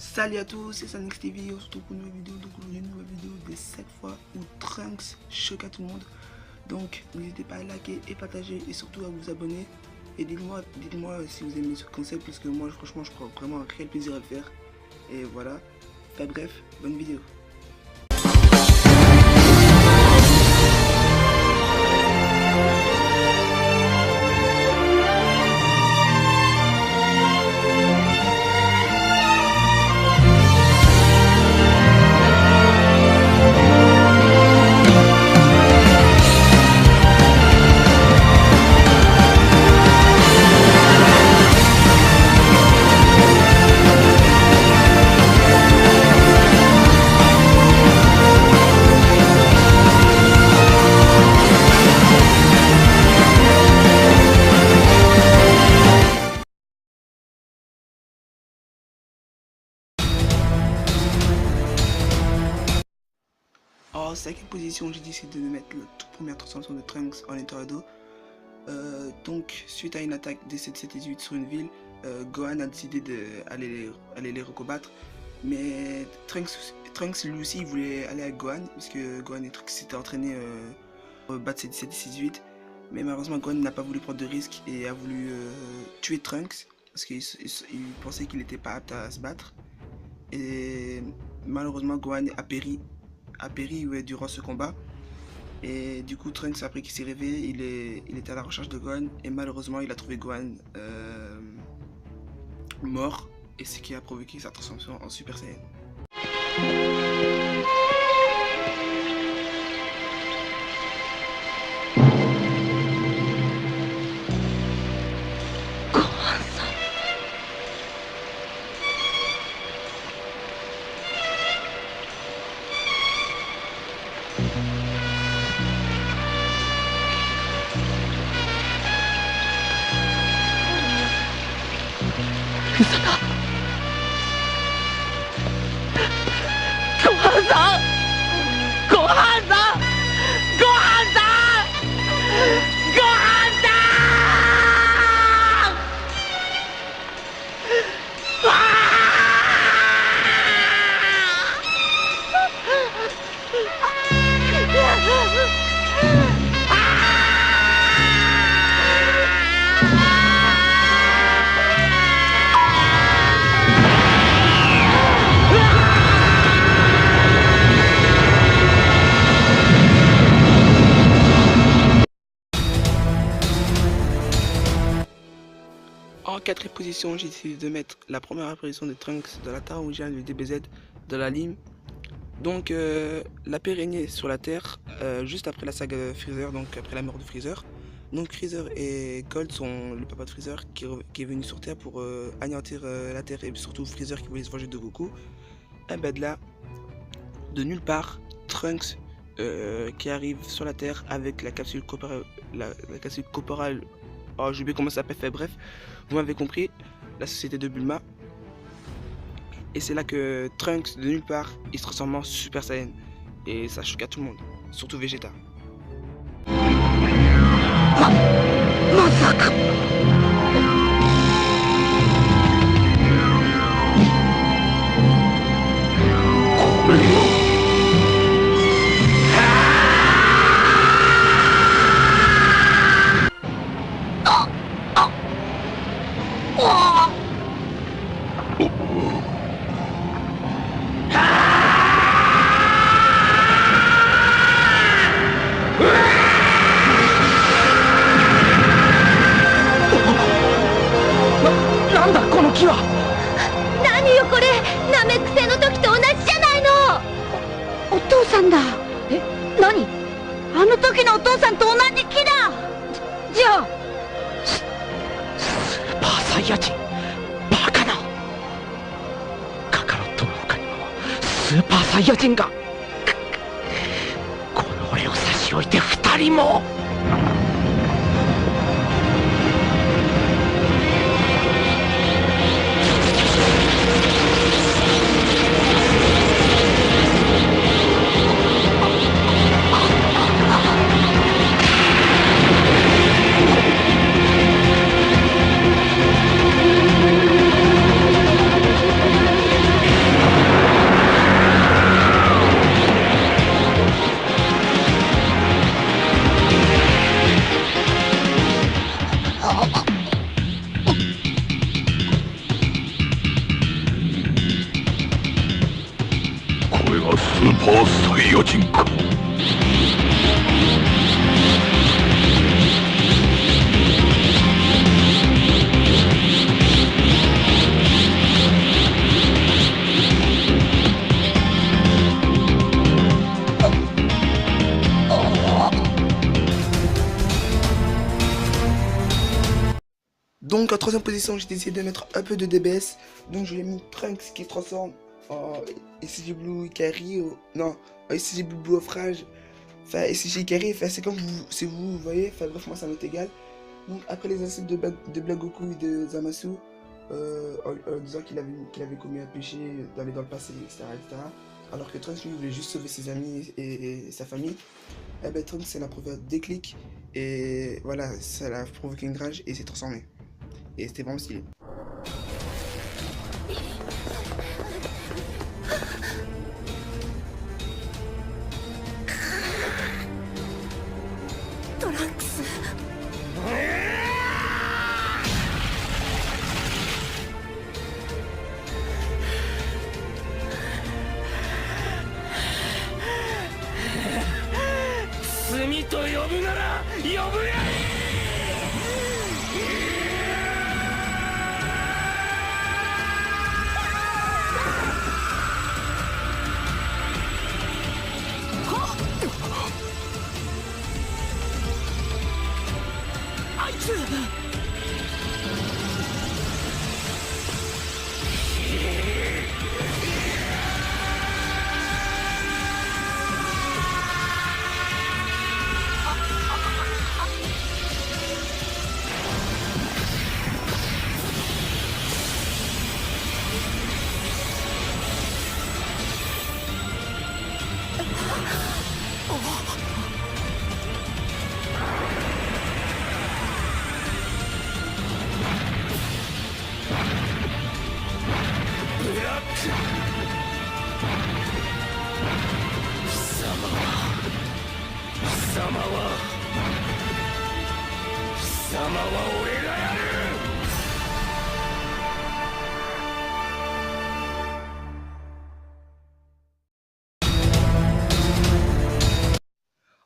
Salut à tous, c'est Sanix TV, on se retrouve pour une nouvelle vidéo. Donc aujourd'hui une nouvelle vidéo des 7 fois où Trunks choque à tout le monde. Donc n'hésitez pas à liker et partager et surtout à vous abonner. Et dites-moi si vous aimez ce concept parce que moi franchement je prends vraiment un réel plaisir à le faire. Et voilà, enfin bref, bonne vidéo. En 5e position, j'ai décidé de mettre la toute première transformation de Trunks en Eldorado. Donc, suite à une attaque des 778 sur une ville, Gohan a décidé d'aller les recombattre. Mais Trunks lui aussi voulait aller à Gohan, puisque Gohan et Trunks s'étaient entraînés pour battre 778. Mais malheureusement, Gohan n'a pas voulu prendre de risque et a voulu tuer Trunks, parce qu'il pensait qu'il n'était pas apte à se battre. Et malheureusement, Gohan a péri durant ce combat. Et du coup Trunks, après qu'il s'est réveillé, il était à la recherche de Gohan et malheureusement il a trouvé Gohan mort, et ce qui a provoqué sa transformation en Super Saiyan. En 4e position, j'ai décidé de mettre la première apparition de Trunks dans la Terre originale du DBZ de la Lime. Donc la paix régnait sur la Terre juste après la saga Freezer, donc après la mort de Freezer. Donc Freezer et Cold sont le papa de Freezer qui est venu sur Terre pour anéantir la Terre, et surtout Freezer qui voulait se venger de Goku. Et ben de là, de nulle part, Trunks qui arrive sur la Terre avec la capsule corporale, oh j'ai oublié comment ça s'appelle, fait bref, vous m'avez compris, la société de Bulma. Et c'est là que Trunks, de nulle part, il se transforme en Super Saiyan. Et ça choque à tout le monde, surtout Vegeta.何よこれ、ナメック星の時と同じじゃないの。お父さんだ。え、何？あの時のお父さんと同じ木だ。じゃあスーパーサイヤ人、バカな。カカロットの他にもスーパーサイヤ人が。この俺を差し置いて2人も。スーパーサイヤ人か。Donc en troisième position, j'ai décidé de mettre un peu de DBS. Donc je l'ai mis Trunks qui se transforme en SCG Blue Ikari. Non, en SCG Blue Offrage. Enfin, SCG Ikari, enfin, c'est comme vous, si vous voyez. Enfin bref, moi ça m'est égal. Donc après les insultes de Black Goku et de Zamasu, en disant qu'il avait commis un péché d'aller dans le passé, etc., etc. Alors que Trunks lui voulait juste sauver ses amis et sa famille. Eh ben Trunks, ça l'a provoqué un déclic. Et voilà, ça l'a provoqué une rage et s'est transformé. Et c'était vraiment stylé. Trunks. Sumi to yobu nara yobu ya!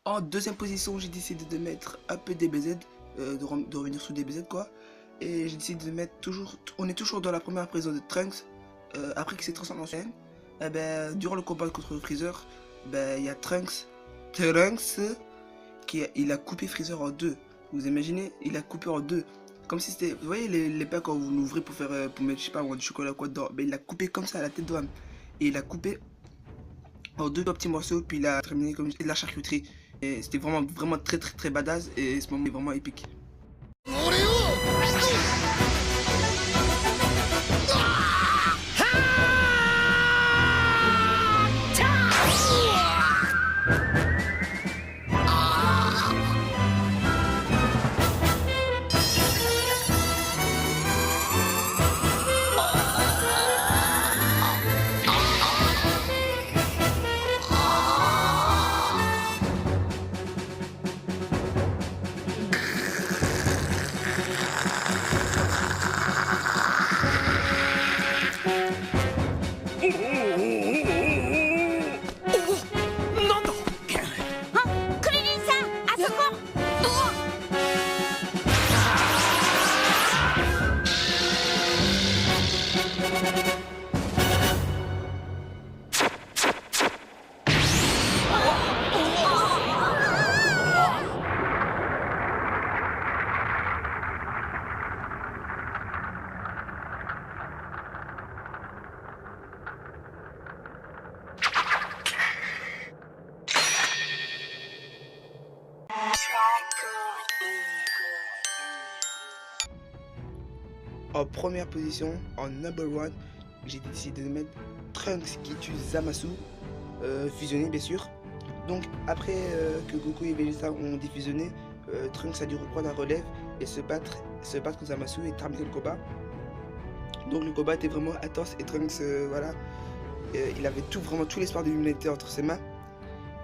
En deuxième position, j'ai décidé de mettre un peu DBZ, de revenir sous DBZ quoi. Et j'ai décidé de mettre toujours, on est toujours dans la première prison de Trunks, après qu'il s'est transformé en Saiyan. Et ben, durant le combat contre Freezer, ben il y a Trunks il a coupé Freezer en deux. Vous imaginez, il a coupé en deux. Comme si c'était, vous voyez les packs quand vous l'ouvrez pour faire, pour mettre je sais pas du chocolat ou quoi dedans. Ben il a coupé comme ça à la tête de Ham. Et il a coupé en deux petits morceaux, puis il a terminé comme de la charcuterie. Et c'était vraiment très badass et ce moment est vraiment épique. En première position, en number one, j'ai décidé de mettre Trunks qui tue Zamasu, fusionné bien sûr. Donc après que Goku et Vegeta ont défusionné, Trunks a dû reprendre la relève et se battre contre Zamasu et terminer le combat. Donc le combat était vraiment intense et Trunks, voilà, il avait vraiment tout l'espoir de l'humanité entre ses mains.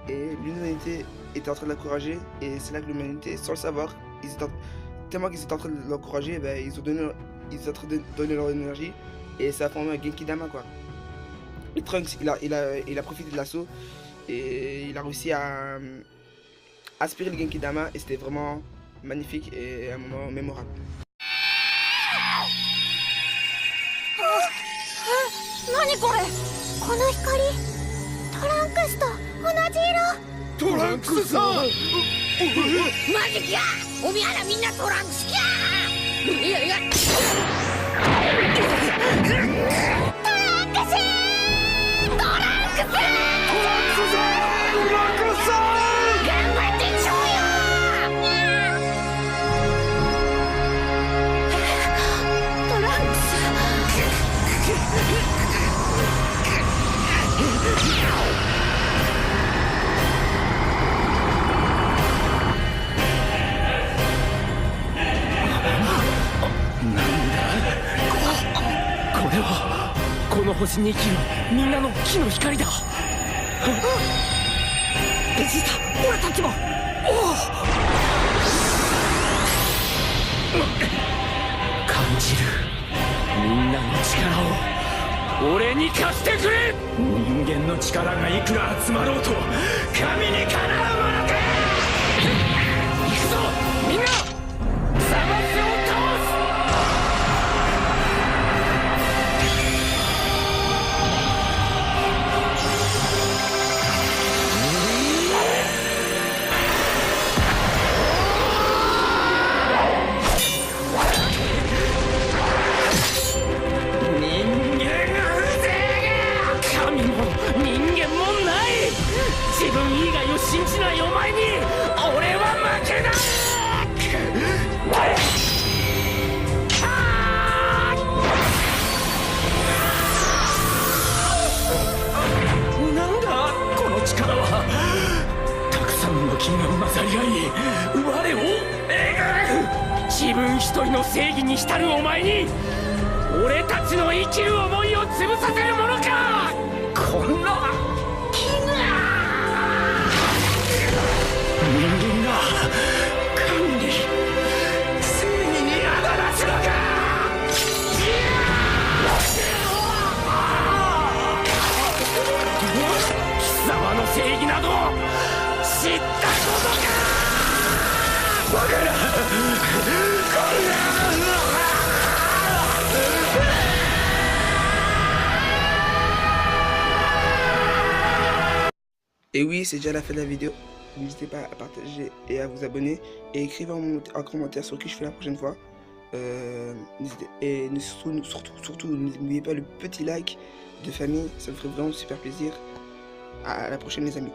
Et l'humanité était en train de l'encourager et c'est là que l'humanité, sans le savoir, tellement qu'ils étaient en train de l'encourager, ben, ils sont en train de donner leur énergie et ça a formé un Genki Dama quoi. Et Trunks, il a profité de l'assaut et il a réussi à aspirer le Genkidama et c'était vraiment magnifique et un moment mémorable. 何これこの光トランクスと同じ色トランクスさんマジキやおみやらみんなトランクスキャーいやいやトランクストランクストランクストランクス頑張ってちょうよトランクスこれはこの星に生きるみんなの木の光だ。ベジータ俺たちもおお感じるみんなの力を俺に貸してくれ。人間の力がいくら集まろうと神にかなうものか。行くぞみんなサマスを倒す。自分以外を信じないお前に俺は負けない。なんだこの力は。たくさんの金が混ざり合い我を描く。自分一人の正義に浸るお前に俺たちの生きる思いを潰させるものか。こんな人間が神に正義に宿らすのか。貴様の正義など知ったことか。バカなこんな。Et oui, c'est déjà la fin de la vidéo. N'hésitez pas à partager et à vous abonner. Et écrivez en commentaire sur qui je fais la prochaine fois. Et surtout, n'oubliez pas le petit like de famille. Ça me ferait vraiment super plaisir. À la prochaine les amis.